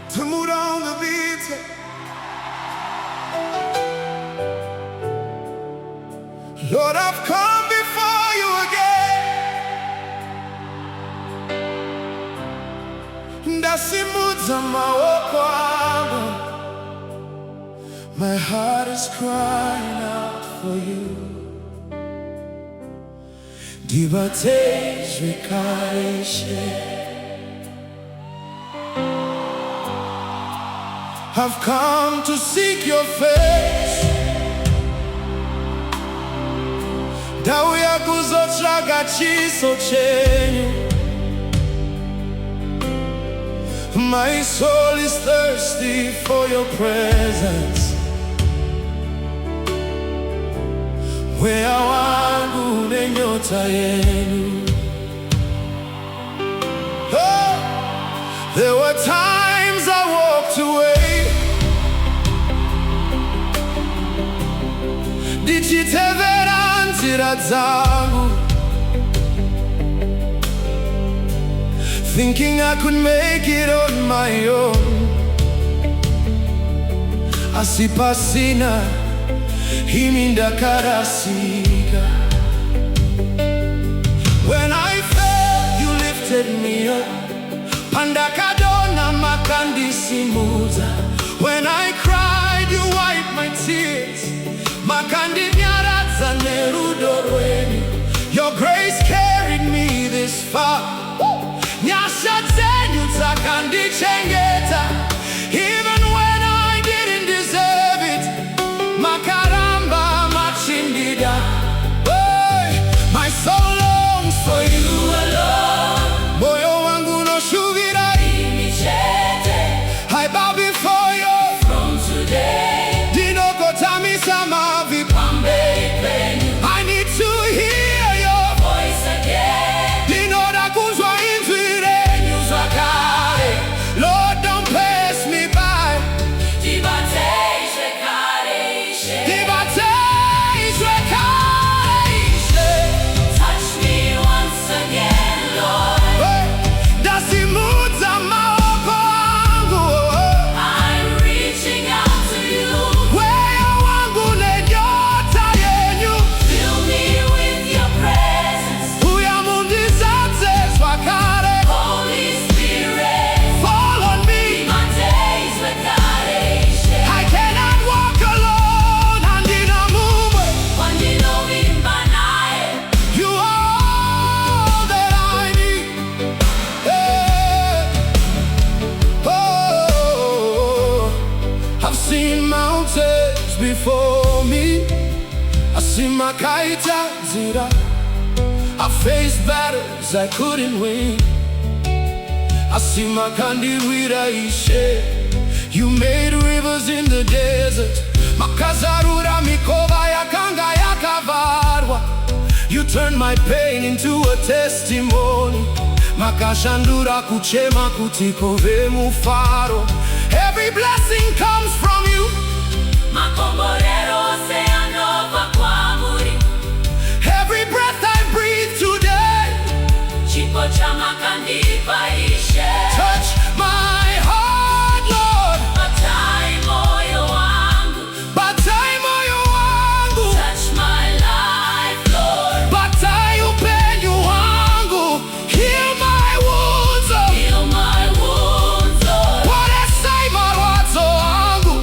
Tamuh VEVO. Lord, I've come before you again. Ndasimudza maoko angu. My heart is crying out for you. Ndibatei Zvekare Ishe. I've come to seek your face. Ndauya kuzotsvaga chiso chenyu. My soul is thirsty for your presence. Wea wangu nenyota yenu. Oh, there were times I walked away. Ndichitevera nzira dzangu, thinking I could make it on my own. Asi pasina imi ndakarasika. When I fell, you lifted me up. Pandakadona makandisimudza. When I cried, you wiped my tears. Makandinyaradza nerudo rwenyu. Your grace carried me this far. Nyasha dzenyu dzakandichengeta. Even when I didn't deserve it. Makaramba machindida. My soul longs for you alone. Moyo wangu noshuvira imi chete. I bow before you from today. Dinokotamisa mavi pambei penyu. I need to hear your voice again. Dinoda kuzwa inzwi renyu zvakare. Lord, don't pass me by. Ndibatei Zvekare Ishe. Ndibatei Zvekare Ishe. Touch me once again, Lord. Ndasimudza maoko angu. I'm reaching out to you. Wea wangu nenyota yenyu. Fill me with your presence. Uyamundizadze zvakare. Holy Spirit, Fall on me. Ndibatei Zvekare Ishe. I cannot walk alone. Handina mumwe. Wandinovimba naye. You are all that I need. Hey. Oh, I've seen mountains before me. I see makaita zira. I faced battles I couldn't win. I see makandirwira Ishe. You made rivers in the desert. Makazarura mikova yakanga yakavarwa. You turned my pain into a testimony. Makashandura kuchema kuti kove mufaro. Every blessing comes from you. Makomborero ose anobva kwamuri. Every breath I breathe today. Chipo chamakandipa Ishe. Touch my heart, Lord. Batai moyo wangu. Batai moyo wangu. Touch my life, Lord. Batai upenyu wangu. Heal my wounds, oh. Heal my wounds, Lord. Poresai marwadzo wangu.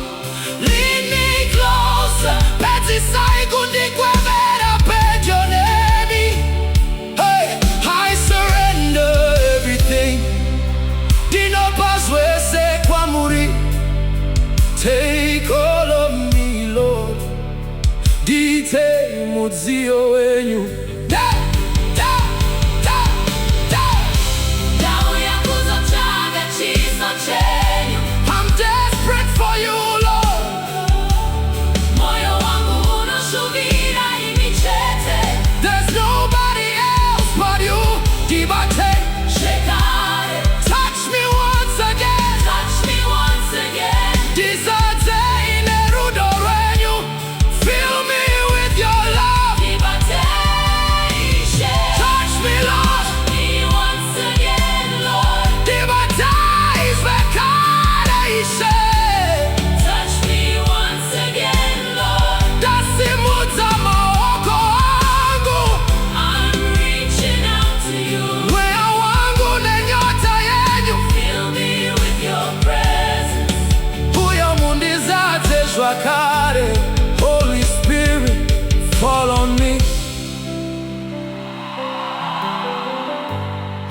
Lead me close.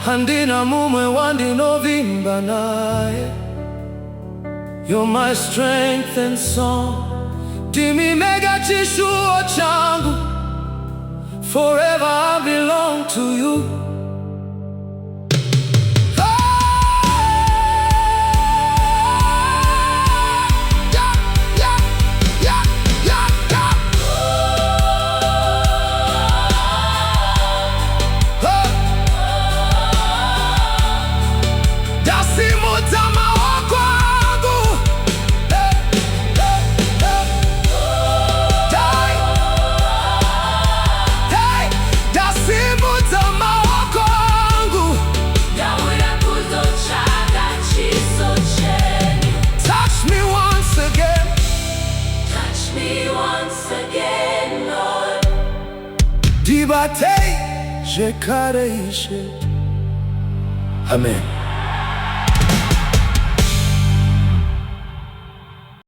handina mumwe wandinovimba naye. You're my strength and song, ndimimega chishuwo changu. Forever I belong to you. Ndasimudza maoko angu. Ndasimudza maoko angu. Ndauya kuzotsvaga chiso chenyu. Touch me once again. Touch me once again, Lord. Ndibatei Zvekare Ishe. Amen.